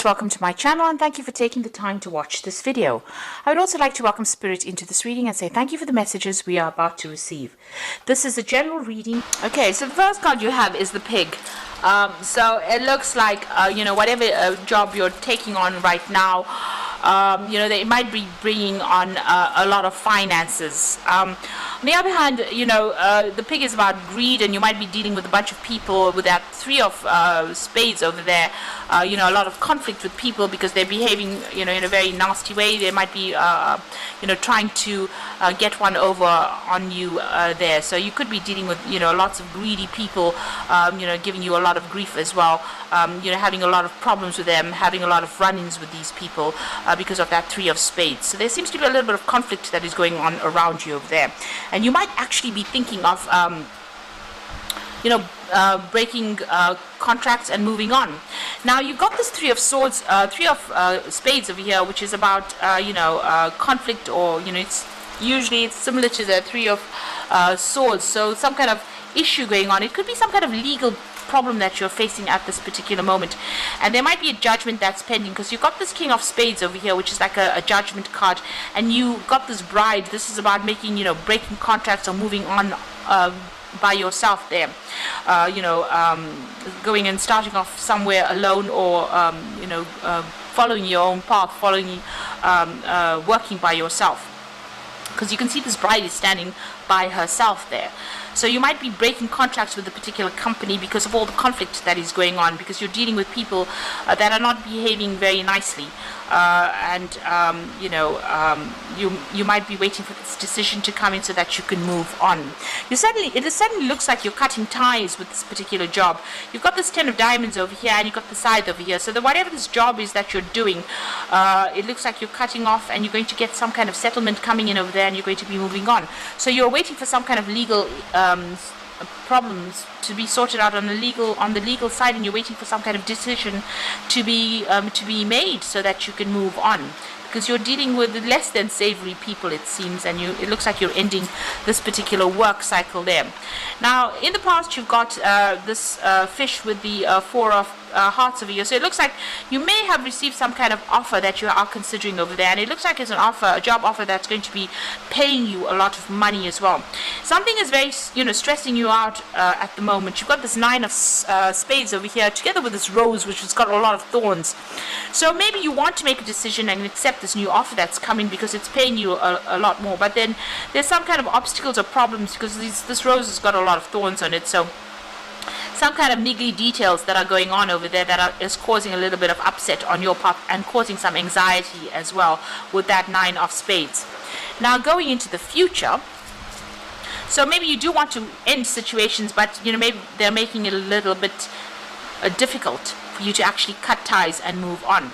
Welcome to my channel and thank you for taking the time to watch this video. I would also like to welcome Spirit into this reading and say thank you for the messages we are about to receive. This is a general reading. Okay, so the first card you have is the pig. So it looks like, whatever job you're taking on right now, they might be bringing on a lot of finances. On the other hand, the pig is about greed, and you might be dealing with a bunch of people with that three of spades over there. A lot of conflict with people because they're behaving, in a very nasty way. They might be, trying to get one over on you there. So you could be dealing with, lots of greedy people, giving you a lot of grief as well. Having a lot of problems with them, having a lot of run-ins with these people because of that three of spades. So there seems to be a little bit of conflict that is going on around you over there. And you might actually be thinking of, breaking contracts and moving on. Now you've got this three of swords, three of spades over here, which is about conflict, or it's similar to the three of swords. So some kind of issue going on. It could be some kind of legal problem that you're facing at this particular moment, and there might be a judgment that's pending because you've got this king of spades over here, which is like a judgment card, and you got this bride. This is about making, breaking contracts or moving on by yourself there, going and starting off somewhere alone, or following your own path, working by yourself, because you can see this bride is standing by herself there. So you might be breaking contracts with a particular company because of all the conflict that is going on, because you're dealing with people that are not behaving very nicely, you might be waiting for this decision to come in so that you can move on. It suddenly looks like you're cutting ties with this particular job. You've got this 10 of diamonds over here, and you've got the scythe over here. So whatever this job is that you're doing, it looks like you're cutting off, and you're going to get some kind of settlement coming in over there, and you're going to be moving on. So you're waiting for some kind of legal problems to be sorted out on the legal side, and you're waiting for some kind of decision to be made so that you can move on, because you're dealing with less than savory people, it seems, and it looks like you're ending this particular work cycle there. Now in the past you've got this fish with the four of hearts over here. So it looks like you may have received some kind of offer that you are considering over there, and it looks like it's a job offer that's going to be paying you a lot of money as well. Something is very stressing you out at the moment. You've got this nine of spades over here together with this rose, which has got a lot of thorns. So maybe you want to make a decision and accept this new offer that's coming because it's paying you a lot more, but then there's some kind of obstacles or problems because this rose has got a lot of thorns on it. So some kind of niggly details that are going on over there that is causing a little bit of upset on your part and causing some anxiety as well with that nine of spades. Now going into the future, so maybe you do want to end situations, but maybe they're making it a little bit difficult for you to actually cut ties and move on.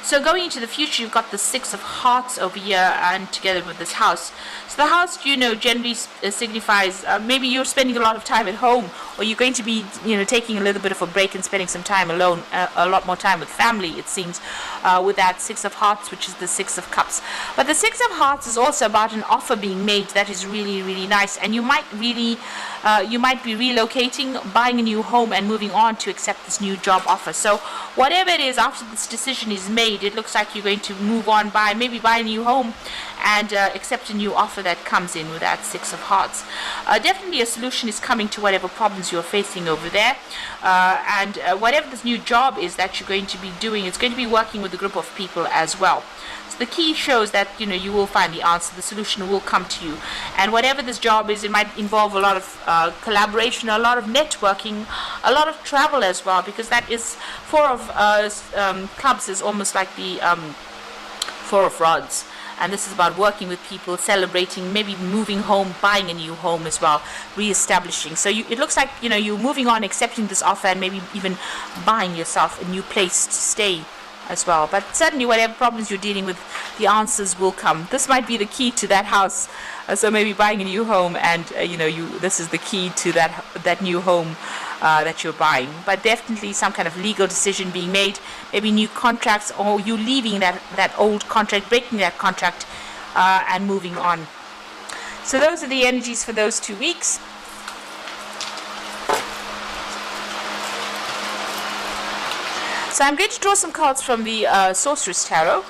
So going into the future, you've got the six of hearts over here, and together with this house. So the house, generally signifies maybe you're spending a lot of time at home, or you're going to be, taking a little bit of a break and spending some time alone, a lot more time with family, it seems, with that six of hearts, which is the six of cups. But the six of hearts is also about an offer being made that is really, really nice, and you might be relocating, buying a new home, and moving on to accept this new job offer. So whatever it is, after this decision is made, it looks like you're going to move on, maybe buy a new home and accept a new offer that comes in with that six of hearts. Definitely a solution is coming to whatever problems you're facing over there, and whatever this new job is that you're going to be doing, it's going to be working with a group of people as well. So the key shows that you will find the answer, the solution will come to you, and whatever this job is, it might involve a lot of collaboration, a lot of networking, a lot of travel as well, because that is four of clubs is almost like the four of rods, and this is about working with people, celebrating, maybe moving home, buying a new home as well, re-establishing. So it looks like you're moving on, accepting this offer, and maybe even buying yourself a new place to stay as well. But certainly whatever problems you're dealing with, the answers will come. This might be the key to that house. So maybe buying a new home, and this is the key to that new home that you're buying. But definitely some kind of legal decision being made, maybe new contracts, or you leaving that old contract, breaking that contract, and moving on. So those are the energies for those 2 weeks. So I'm going to draw some cards from the Sorceress Tarot.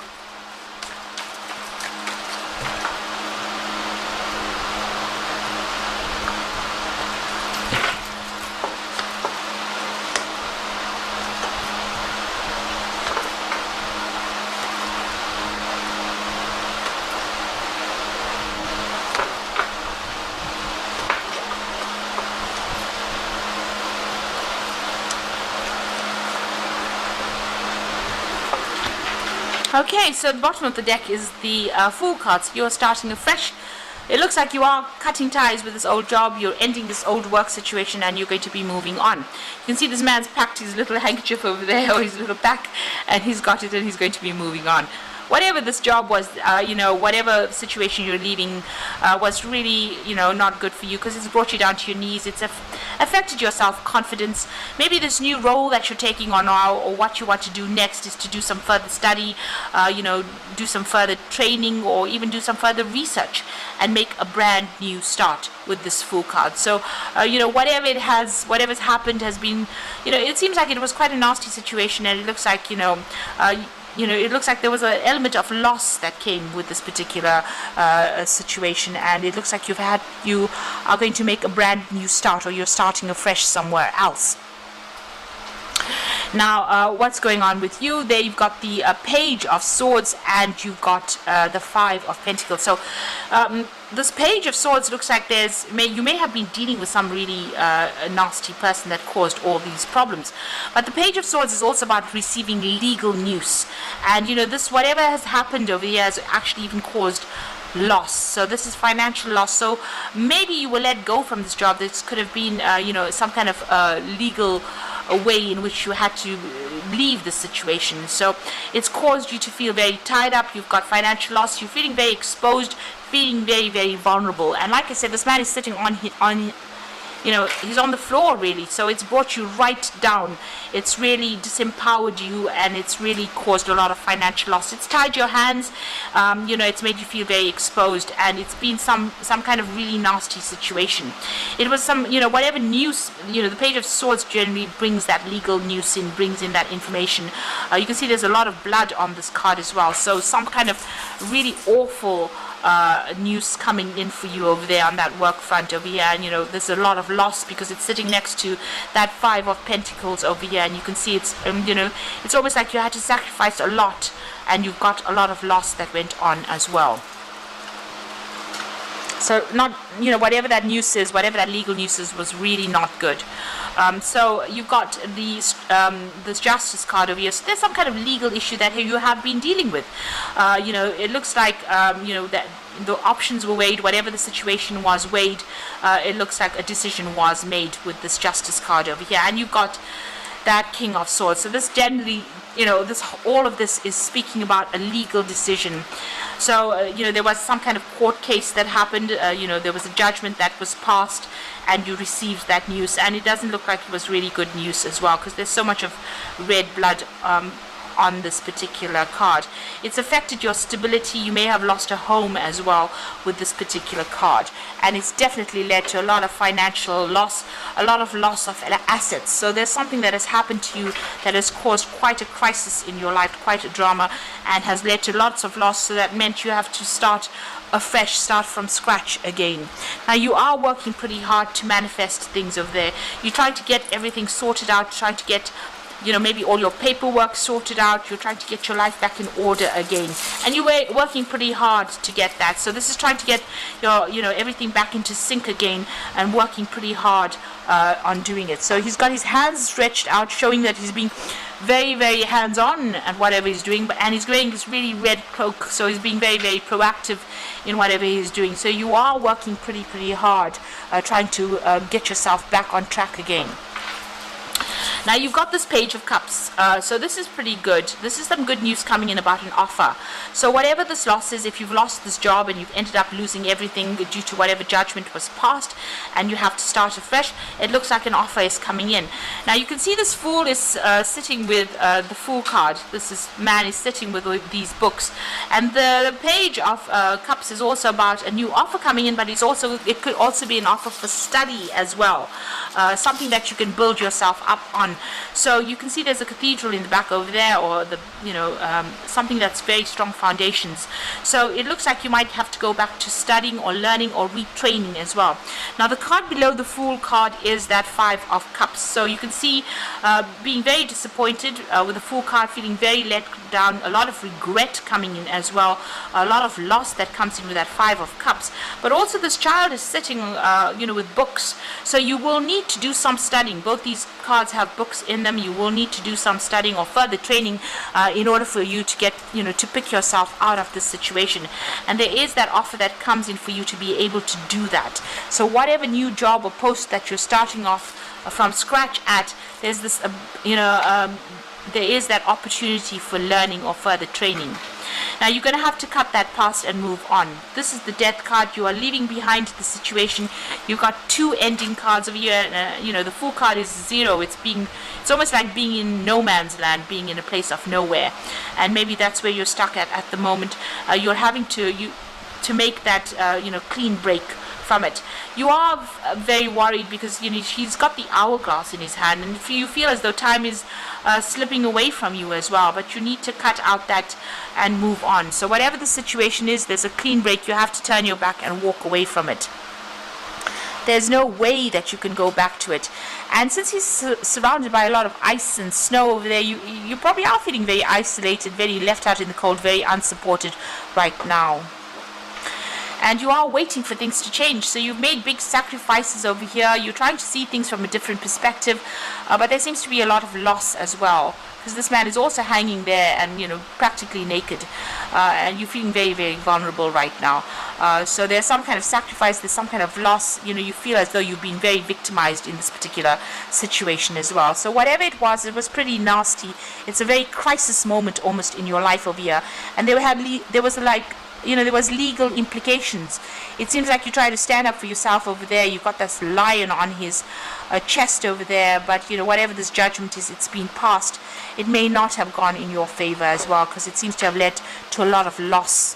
Okay, so the bottom of the deck is the Fool cards. You're starting afresh. It looks like you are cutting ties with this old job, you're ending this old work situation, and you're going to be moving on. You can see this man's packed his little handkerchief over there, or his little pack, and he's got it and he's going to be moving on. Whatever this job was, whatever situation you're leaving was really, not good for you, because it's brought you down to your knees. It's affected your self-confidence. Maybe this new role that you're taking on now, or what you want to do next, is to do some further study, do some further training, or even do some further research and make a brand new start with this Fool card. So, whatever's happened has been, it seems like it was quite a nasty situation, and it looks like, it looks like there was an element of loss that came with this particular situation, and it looks like you are going to make a brand new start, or you're starting afresh somewhere else. Now, what's going on with you? There you've got the Page of Swords, and you've got the Five of Pentacles. So this Page of Swords looks like you may have been dealing with some really nasty person that caused all these problems. But the Page of Swords is also about receiving legal news. And, this, whatever has happened over here has actually even caused loss. So this is financial loss. So maybe you were let go from this job. This could have been, some kind of legal a way in which you had to leave the situation. So it's caused you to feel very tied up. You've got financial loss. You're feeling very exposed, feeling very, very vulnerable. And like I said, this man is sitting he's on the floor, really. So it's brought you right down. It's really disempowered you, and it's really caused a lot of financial loss. It's tied your hands. It's made you feel very exposed, and it's been some kind of really nasty situation. It was whatever news, the Page of Swords generally brings that legal news in, brings in that information. You can see there's a lot of blood on this card as well. So some kind of really awful news coming in for you over there on that work front over here. And there's a lot of loss because it's sitting next to that Five of Pentacles over here, and you can see it's it's almost like you had to sacrifice a lot, and you've got a lot of loss that went on as well. So not, whatever that news is, whatever that legal news is, was really not good. So you've got this Justice card over here. So there's some kind of legal issue that you have been dealing with. It looks like, that the options were weighed, whatever the situation was weighed. It looks like a decision was made with this Justice card over here. And you've got that King of Swords. So this generally, all of this is speaking about a legal decision. So, there was some kind of court case that happened, there was a judgment that was passed, and you received that news. And it doesn't look like it was really good news as well, because there's so much of red blood on this particular card. It's affected your stability. You may have lost a home as well with this particular card, and it's definitely led to a lot of financial loss, a lot of loss of assets. So there's something that has happened to you that has caused quite a crisis in your life, quite a drama, and has led to lots of loss. So that meant you have to start afresh, start from scratch again. Now you are working pretty hard to manifest things over there. You're trying to get everything sorted out, trying to get maybe all your paperwork sorted out. You're trying to get your life back in order again, and you were working pretty hard to get that. So this is trying to get your everything back into sync again, and working pretty hard on doing it. So he's got his hands stretched out, showing that he's being very, very hands-on at whatever he's doing, and he's wearing this really red cloak, so he's being very, very proactive in whatever he's doing. So you are working pretty hard, trying to get yourself back on track again. Now you've got this Page of Cups, so this is pretty good. This is some good news coming in about an offer. So whatever this loss is, if you've lost this job and you've ended up losing everything due to whatever judgment was passed, and you have to start afresh, it looks like an offer is coming in. Now you can see this Fool is sitting with the Fool card. Man is sitting with these books, and the Page of Cups is also about a new offer coming in, but it could also be an offer for study as well, something that you can build yourself up on on. So you can see there's a cathedral in the back over there, or something that's very strong foundations. So it looks like you might have to go back to studying or learning or retraining as well. Now the card below the Fool card is that Five of Cups. So you can see being very disappointed with the Fool card, feeling very let down, a lot of regret coming in as well, a lot of loss that comes in with that Five of Cups. But also this child is sitting with books, so you will need to do some studying. Both these cards have books in them. You will need to do some studying or further training in order for you to get to pick yourself out of this situation. And there is that offer that comes in for you to be able to do that. So whatever new job or post that you're starting off from scratch at, there's this there is that opportunity for learning or further training. Now you're going to have to cut that past and move on. This is the Death card. You are leaving behind the situation. You've got two ending cards over here. The Fool card is 0. It's almost like being in no man's land, being in a place of nowhere. And maybe that's where you're stuck at the moment. You're having to make that clean break from it. You are very worried because he's got the hourglass in his hand, and you feel as though time is slipping away from you as well, but you need to cut out that and move on. So whatever the situation is, there's a clean break. You have to turn your back and walk away from it. There's no way that you can go back to it. And since he's surrounded by a lot of ice and snow over there, you probably are feeling very isolated, very left out in the cold, very unsupported right now. And you are waiting for things to change. So you've made big sacrifices over here. You're trying to see things from a different perspective, but there seems to be a lot of loss as well, because this man is also hanging there and practically naked, and you're feeling very, very vulnerable right now. So there's some kind of sacrifice, there's some kind of loss. You feel as though you've been very victimized in this particular situation as well. So whatever it was pretty nasty. It's a very crisis moment almost in your life over here, and there was legal implications. It seems like you try to stand up for yourself over there. You've got this lion on his chest over there, but whatever this judgment is, it's been passed. It may not have gone in your favor as well, because it seems to have led to a lot of loss.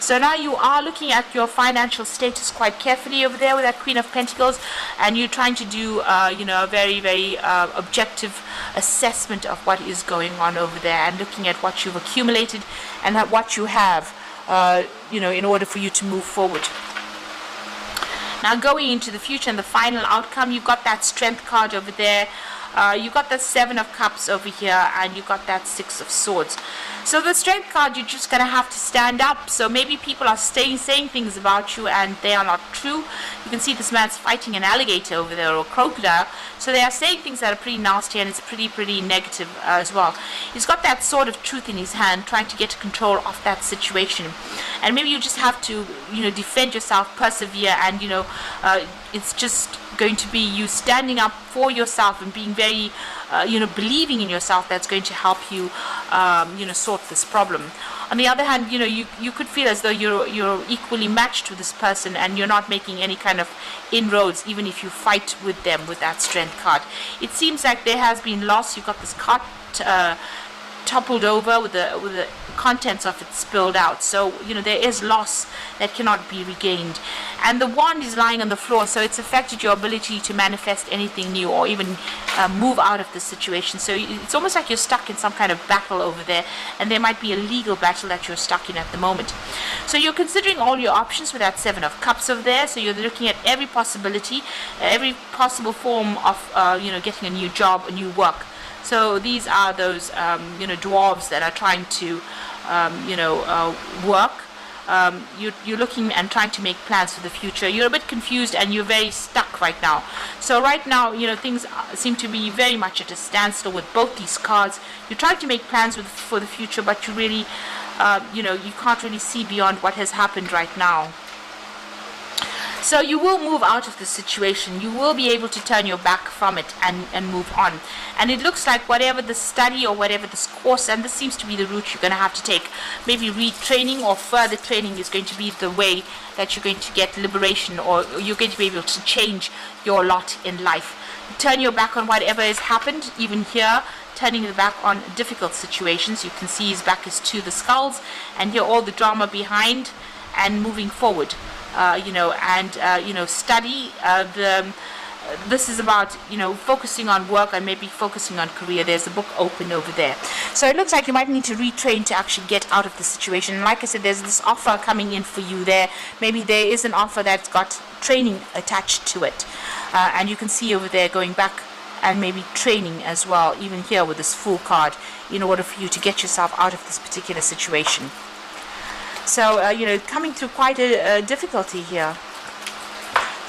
So now you are looking at your financial status quite carefully over there with that Queen of Pentacles, and you're trying to do a very, very objective assessment of what is going on over there, and looking at what you've accumulated and at what you have in order for you to move forward. Now going into the future and the final outcome, you've got that Strength card over there. You've got the Seven of Cups over here, and you've got that Six of Swords. So the Strength card, you're just going to have to stand up. So maybe people are saying things about you and they are not true. You can see this man's fighting an alligator over there, or a crocodile. So they are saying things that are pretty nasty, and it's pretty negative as well. He's got that Sword of Truth in his hand, trying to get control of that situation. And maybe you just have to defend yourself, persevere, and it's just going to be you standing up for yourself and being very believing in yourself that's going to help you sort this problem. On the other hand, you could feel as though you're equally matched to this person, and you're not making any kind of inroads, even if you fight with them with that Strength card. It seems like there has been loss. You've got this cart toppled over with the contents of it spilled out. So there is loss that cannot be regained, and the wand is lying on the floor, so it's affected your ability to manifest anything new or even move out of the situation. So it's almost like you're stuck in some kind of battle over there, and there might be a legal battle that you're stuck in at the moment. So you're considering all your options with that Seven of Cups over there. So you're looking at every possibility, every possible form of getting a new job, a new work. So these are those dwarves that are trying to work. You're looking and trying to make plans for the future. You're a bit confused and you're very stuck right now. So right now, things seem to be very much at a standstill with both these cards. You're trying to make plans for the future, but you really, you can't really see beyond what has happened right now. So you will move out of the situation. You will be able to turn your back from it and move on. And it looks like whatever the study or whatever this course, and this seems to be the route you're going to have to take, maybe retraining or further training is going to be the way that you're going to get liberation, or you're going to be able to change your lot in life. Turn your back on whatever has happened, even here, turning the back on difficult situations. You can see his back is to the skulls, and here all the drama behind, and moving forward. Study this is about, focusing on work and maybe focusing on career. There's a book open over there. So it looks like you might need to retrain to actually get out of the situation. And like I said, there's this offer coming in for you there. Maybe there is an offer that's got training attached to it. And you can see over there going back and maybe training as well, even here with this Fool card, in order for you to get yourself out of this particular situation. So, coming through quite a difficulty here.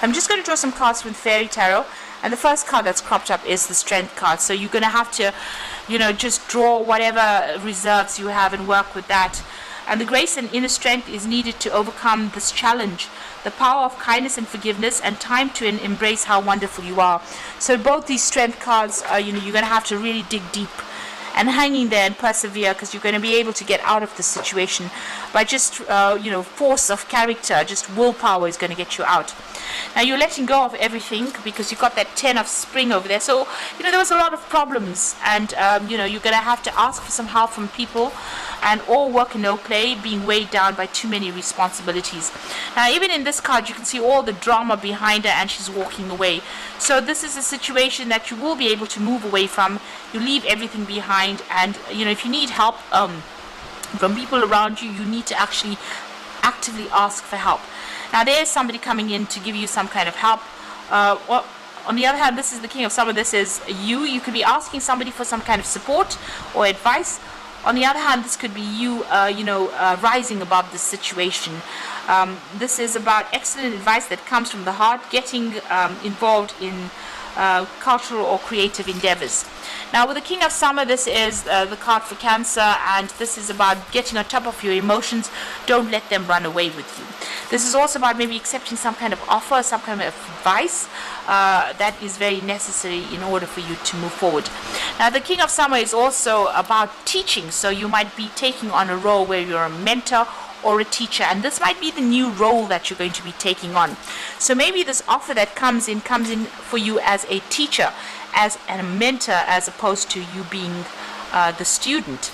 I'm just going to draw some cards from Fairy Tarot, and the first card that's cropped up is the Strength card. So you're going to have to, just draw whatever reserves you have and work with that. And the grace and inner strength is needed to overcome this challenge. The power of kindness and forgiveness, and time to embrace how wonderful you are. So both these Strength cards, you're going to have to really dig deep and hang in there and persevere, because you're going to be able to get out of the situation by just, force of character. Just willpower is going to get you out. Now you're letting go of everything because you've got that 10 of spring over there. So, there was a lot of problems, and, you're going to have to ask for some help from people, and all work and no play, being weighed down by too many responsibilities. Now, even in this card, you can see all the drama behind her, and she's walking away. So this is a situation that you will be able to move away from. You leave everything behind, and, if you need help from people around you, you need to actually actively ask for help. Now, there is somebody coming in to give you some kind of help. On the other hand, this is the King of Summer. This is you. You could be asking somebody for some kind of support or advice. On the other hand, this could be you, rising above this situation. This is about excellent advice that comes from the heart, getting involved in cultural or creative endeavors. Now, with the King of Summer, this is the card for Cancer, and this is about getting on top of your emotions. Don't let them run away with you. This is also about maybe accepting some kind of offer, some kind of advice that is very necessary in order for you to move forward. Now, the King of Summer is also about teaching, so you might be taking on a role where you're a mentor or a teacher, and this might be the new role that you're going to be taking on. So maybe this offer that comes in for you as a teacher, as a mentor, as opposed to you being the student.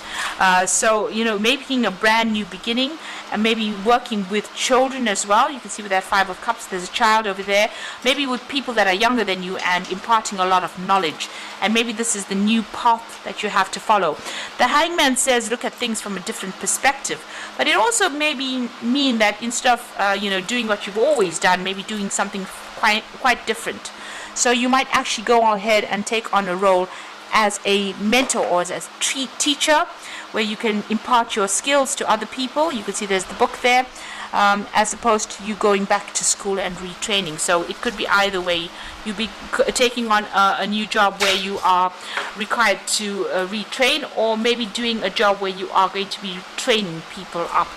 So, making a brand new beginning, and maybe working with children as well. You can see with that 5 of Cups, there's a child over there. Maybe with people that are younger than you, and imparting a lot of knowledge. And maybe this is the new path that you have to follow. The Hangman says look at things from a different perspective. But it also may mean that instead of, doing what you've always done, maybe doing something quite different. So you might actually go ahead and take on a role as a mentor or as a teacher, where you can impart your skills to other people. You can see there's the book there, as opposed to you going back to school and retraining. So it could be either way. You'll be taking on a new job where you are required to retrain, or maybe doing a job where you are going to be training people up.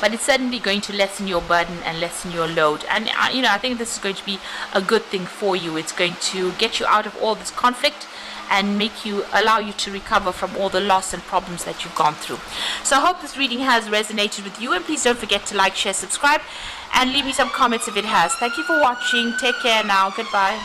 But it's certainly going to lessen your burden and lessen your load. And, I think this is going to be a good thing for you. It's going to get you out of all this conflict and allow you to recover from all the loss and problems that you've gone through. So I hope this reading has resonated with you. And please don't forget to like, share, subscribe, and leave me some comments if it has. Thank you for watching. Take care now. Goodbye.